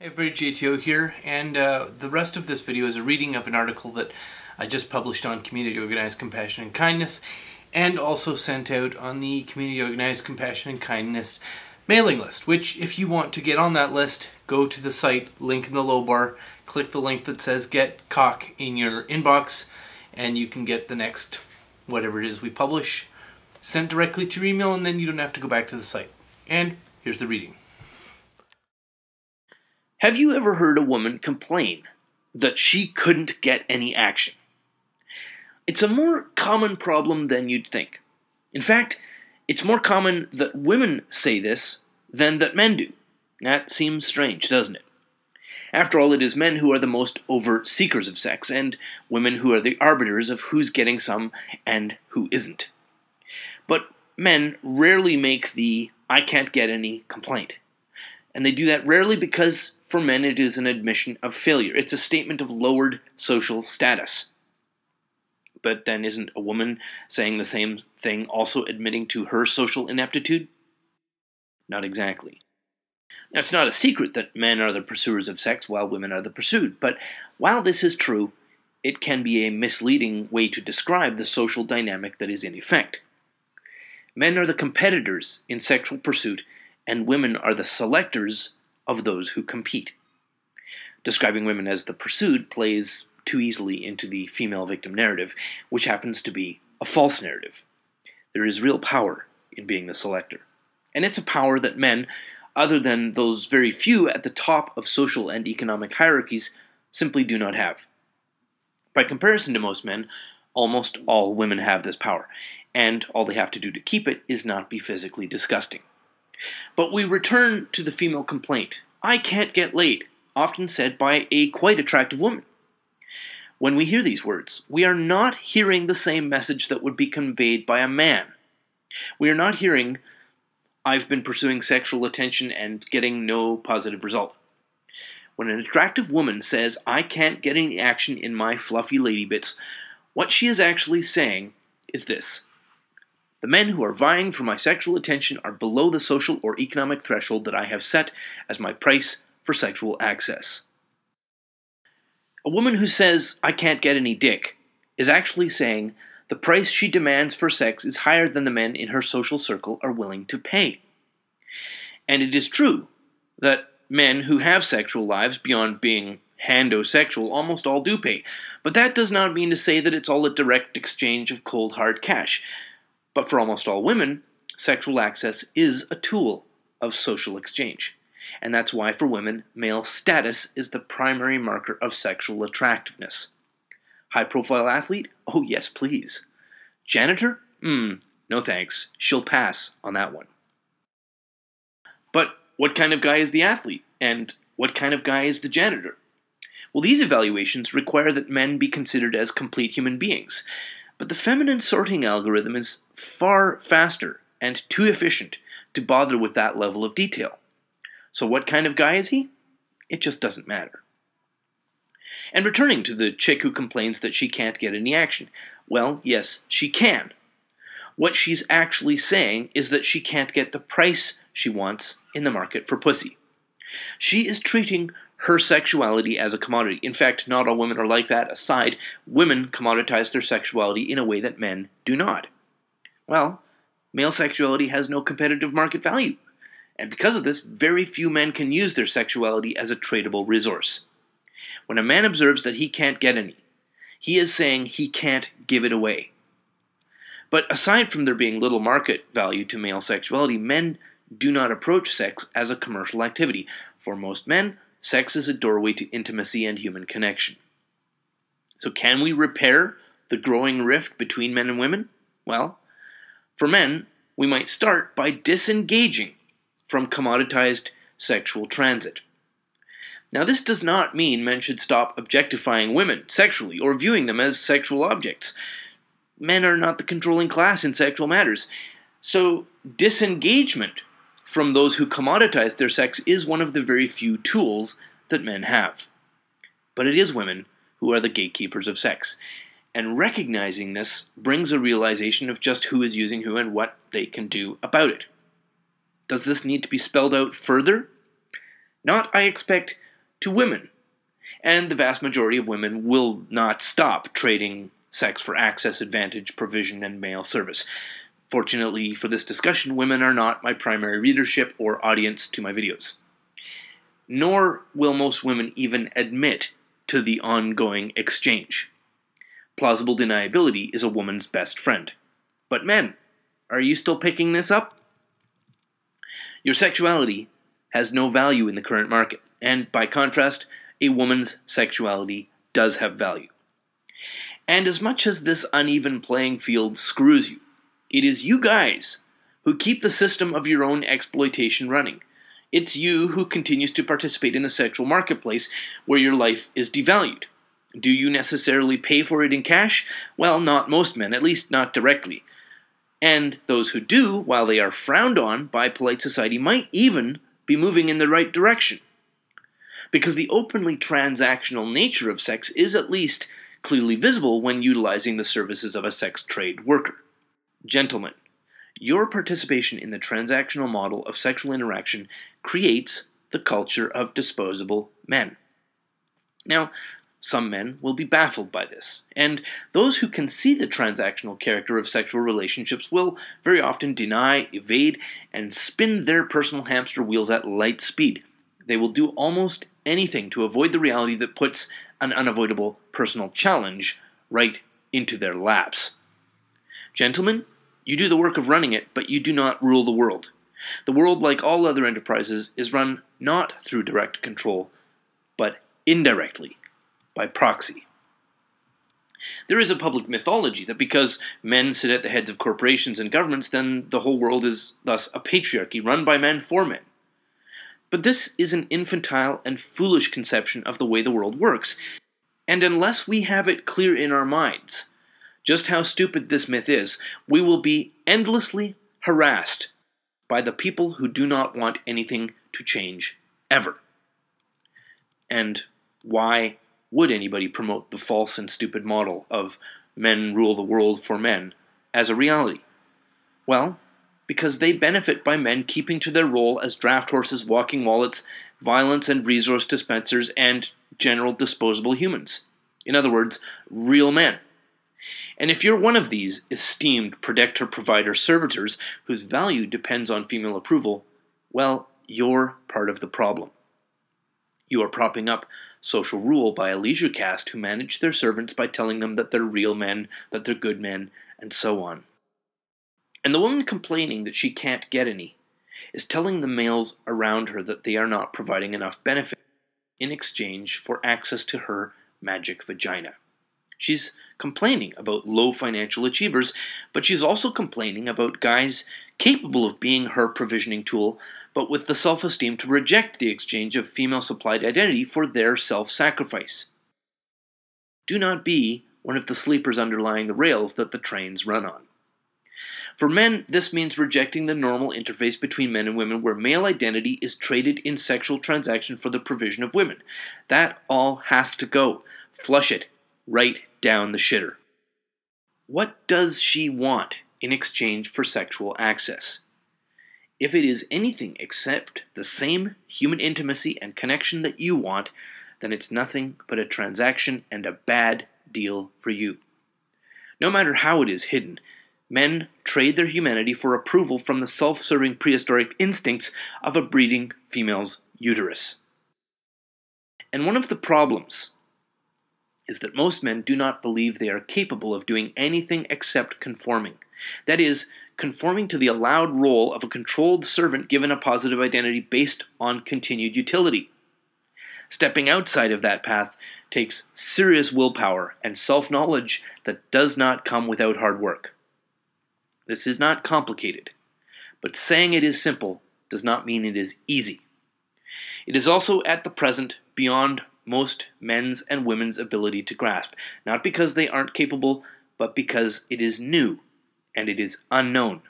Hey everybody, JTO here, and the rest of this video is a reading of an article that I just published on Community Organized Compassion and Kindness, and also sent out on the Community Organized Compassion and Kindness mailing list, which if you want to get on that list, go to the site, link in the low bar, click the link that says Get Cock in your inbox, and you can get the next whatever it is we publish sent directly to your email, and then you don't have to go back to the site. And here's the reading. Have you ever heard a woman complain that she couldn't get any action? It's a more common problem than you'd think. In fact, it's more common that women say this than that men do. That seems strange, doesn't it? After all, it is men who are the most overt seekers of sex, and women who are the arbiters of who's getting some and who isn't. But men rarely make the "I can't get any" complaint. And they do that rarely because, for men, it is an admission of failure. It's a statement of lowered social status. But then isn't a woman saying the same thing also admitting to her social ineptitude? Not exactly. Now, it's not a secret that men are the pursuers of sex while women are the pursued, but while this is true, it can be a misleading way to describe the social dynamic that is in effect. Men are the competitors in sexual pursuit, and women are the selectors of those who compete. Describing women as the pursued plays too easily into the female victim narrative, which happens to be a false narrative. There is real power in being the selector. And it's a power that men, other than those very few at the top of social and economic hierarchies, simply do not have. By comparison to most men, almost all women have this power, and all they have to do to keep it is not be physically disgusting. But we return to the female complaint. "I can't get laid," often said by a quite attractive woman. When we hear these words, we are not hearing the same message that would be conveyed by a man. We are not hearing, "I've been pursuing sexual attention and getting no positive result." When an attractive woman says, "I can't get any action in my fluffy lady bits," what she is actually saying is this: "The men who are vying for my sexual attention are below the social or economic threshold that I have set as my price for sexual access." A woman who says, "I can't get any dick," is actually saying the price she demands for sex is higher than the men in her social circle are willing to pay. And it is true that men who have sexual lives beyond being handosexual almost all do pay, but that does not mean to say that it's all a direct exchange of cold hard cash. But for almost all women, sexual access is a tool of social exchange. And that's why for women, male status is the primary marker of sexual attractiveness. High-profile athlete? Oh yes, please. Janitor? No thanks. She'll pass on that one. But what kind of guy is the athlete? And what kind of guy is the janitor? Well, these evaluations require that men be considered as complete human beings. But the feminine sorting algorithm is far faster and too efficient to bother with that level of detail. So what kind of guy is he? It just doesn't matter. And returning to the chick who complains that she can't get any action. Well, yes, she can. What she's actually saying is that she can't get the price she wants in the market for pussy. She is treating her sexuality as a commodity. In fact, not all women are like that. Aside, women commoditize their sexuality in a way that men do not. Well, male sexuality has no competitive market value. And because of this, very few men can use their sexuality as a tradable resource. When a man observes that he can't get any, he is saying he can't give it away. But aside from there being little market value to male sexuality, men do not approach sex as a commercial activity. For most men, sex is a doorway to intimacy and human connection. So can we repair the growing rift between men and women? Well, for men, we might start by disengaging from commoditized sexual transit. Now, this does not mean men should stop objectifying women sexually or viewing them as sexual objects. Men are not the controlling class in sexual matters. So, disengagement from those who commoditize their sex is one of the very few tools that men have. But it is women who are the gatekeepers of sex. And recognizing this brings a realization of just who is using who and what they can do about it. Does this need to be spelled out further? Not, I expect, to women. And the vast majority of women will not stop trading sex for access, advantage, provision, and male service. Fortunately for this discussion, women are not my primary readership or audience to my videos. Nor will most women even admit to the ongoing exchange. Plausible deniability is a woman's best friend. But men, are you still picking this up? Your sexuality has no value in the current market, and by contrast, a woman's sexuality does have value. And as much as this uneven playing field screws you, it is you guys who keep the system of your own exploitation running. It's you who continues to participate in the sexual marketplace where your life is devalued. Do you necessarily pay for it in cash? Well, not most men, at least not directly. And those who do, while they are frowned on by polite society, might even be moving in the right direction. Because the openly transactional nature of sex is at least clearly visible when utilizing the services of a sex trade worker. Gentlemen, your participation in the transactional model of sexual interaction creates the culture of disposable men. Now, some men will be baffled by this, and those who can see the transactional character of sexual relationships will very often deny, evade, and spin their personal hamster wheels at light speed. They will do almost anything to avoid the reality that puts an unavoidable personal challenge right into their laps. Gentlemen, you do the work of running it, but you do not rule the world. The world, like all other enterprises, is run not through direct control, but indirectly, by proxy. There is a public mythology that because men sit at the heads of corporations and governments, then the whole world is thus a patriarchy run by men for men. But this is an infantile and foolish conception of the way the world works, and unless we have it clear in our minds just how stupid this myth is, we will be endlessly harassed by the people who do not want anything to change ever. And why would anybody promote the false and stupid model of men rule the world for men as a reality? Well, because they benefit by men keeping to their role as draft horses, walking wallets, violence and resource dispensers, and general disposable humans. In other words, real men. And if you're one of these esteemed protector, provider, servitors whose value depends on female approval, well, you're part of the problem. You are propping up social rule by a leisure caste who manage their servants by telling them that they're real men, that they're good men, and so on. And the woman complaining that she can't get any is telling the males around her that they are not providing enough benefit in exchange for access to her magic vagina. She's complaining about low financial achievers, but she's also complaining about guys capable of being her provisioning tool, but with the self-esteem to reject the exchange of female-supplied identity for their self-sacrifice. Do not be one of the sleepers underlying the rails that the trains run on. For men, this means rejecting the normal interface between men and women where male identity is traded in sexual transaction for the provision of women. That all has to go. Flush it right down the shitter. What does she want in exchange for sexual access? If it is anything except the same human intimacy and connection that you want, then it's nothing but a transaction and a bad deal for you. No matter how it is hidden, men trade their humanity for approval from the self-serving prehistoric instincts of a breeding female's uterus. And one of the problems is that most men do not believe they are capable of doing anything except conforming. That is, conforming to the allowed role of a controlled servant given a positive identity based on continued utility. Stepping outside of that path takes serious willpower and self-knowledge that does not come without hard work. This is not complicated, but saying it is simple does not mean it is easy. It is also at the present beyond most men's and women's ability to grasp, not because they aren't capable, but because it is new and it is unknown,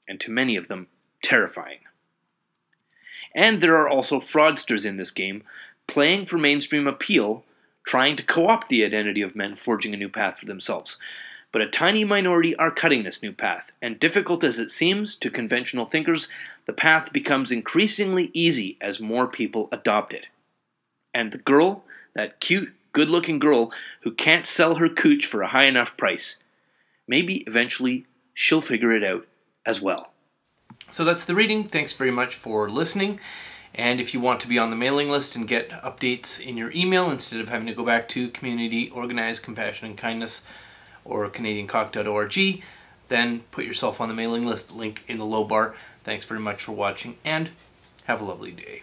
and to many of them, terrifying. And there are also fraudsters in this game, playing for mainstream appeal, trying to co-opt the identity of men forging a new path for themselves. But a tiny minority are cutting this new path, and difficult as it seems to conventional thinkers, the path becomes increasingly easy as more people adopt it. And the girl, that cute, good-looking girl who can't sell her cooch for a high enough price, maybe eventually she'll figure it out as well. So that's the reading. Thanks very much for listening. And if you want to be on the mailing list and get updates in your email instead of having to go back to Community Organized Compassion and Kindness or CanadianCock.org, then put yourself on the mailing list, link in the low bar. Thanks very much for watching, and have a lovely day.